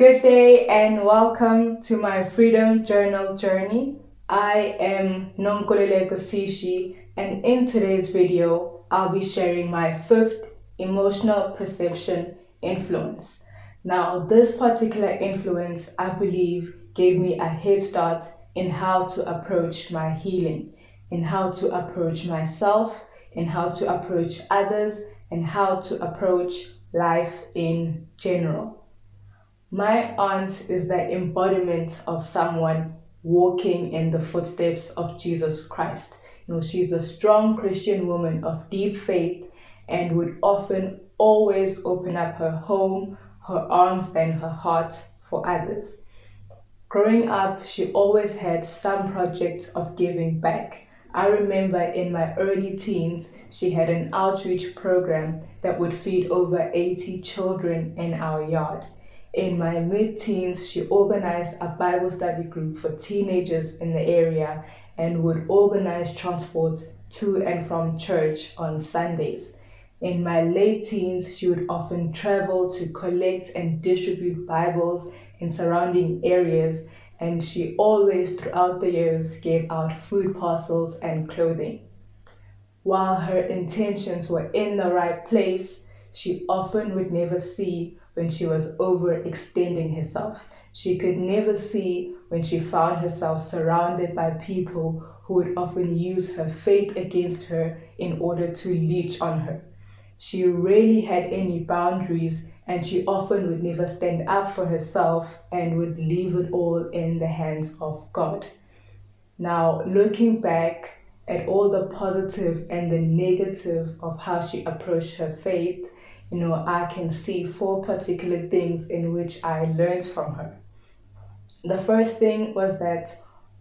Good day and welcome to my Freedom Journal journey. I am Nonkolele Kosishi, and in today's video, I'll be sharing my fifth emotional perception influence. Now, this particular influence, I believe, gave me a head start in how to approach my healing, in how to approach myself, in how to approach others, and how to approach life in general. My aunt is the embodiment of someone walking in the footsteps of Jesus Christ. She's a strong Christian woman of deep faith and would often always open up her home, her arms, and her heart for others. Growing up, she always had some project of giving back. I remember in my early teens, she had an outreach program that would feed over 80 children in our yard. In my mid-teens, she organized a Bible study group for teenagers in the area and would organize transports to and from church on Sundays. In my late teens, she would often travel to collect and distribute Bibles in surrounding areas, and she always, throughout the years, gave out food parcels and clothing. While her intentions were in the right place, she often would never see when she was overextending herself. She could never see when she found herself surrounded by people who would often use her faith against her in order to leech on her. She rarely had any boundaries, and she often would never stand up for herself and would leave it all in the hands of God. Now, looking back at all the positive and the negative of how she approached her faith, I can see four particular things in which I learned from her. The first thing was that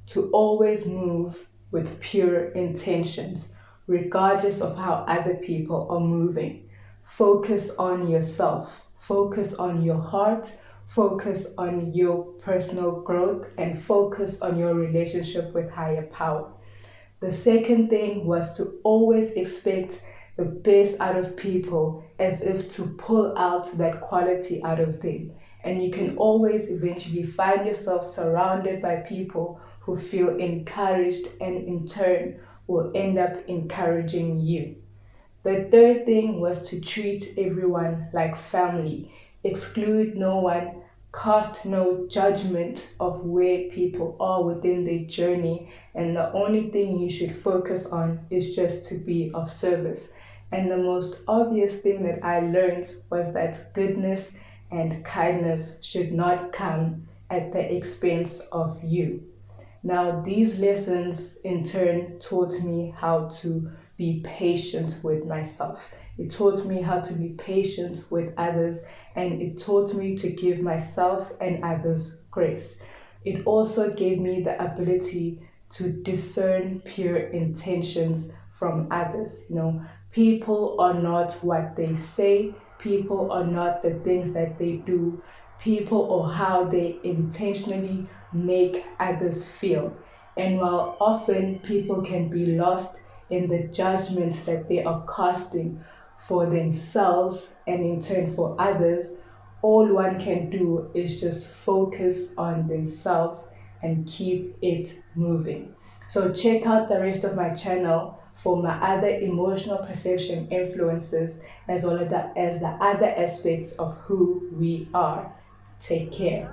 to always move with pure intentions, regardless of how other people are moving. Focus on yourself, focus on your heart, focus on your personal growth, and focus on your relationship with higher power. The second thing was to always expect the best out of people, as if to pull out that quality out of them. And you can always eventually find yourself surrounded by people who feel encouraged and in turn will end up encouraging you. The third thing was to treat everyone like family, exclude no one, cast no judgment of where people are within their journey, and the only thing you should focus on is just to be of service. And the most obvious thing that I learned was that goodness and kindness should not come at the expense of you. Now, these lessons in turn taught me how to be patient with myself. It taught me how to be patient with others, and it taught me to give myself and others grace. It also gave me the ability to discern pure intentions from others. People are not what they say, people are not the things that they do, people or how they intentionally make others feel. And while often people can be lost in the judgments that they are casting for themselves and in turn for others, all one can do is just focus on themselves and keep it moving. So check out the rest of my channel for my other emotional perception influences, as well as the other aspects of who we are. Take care.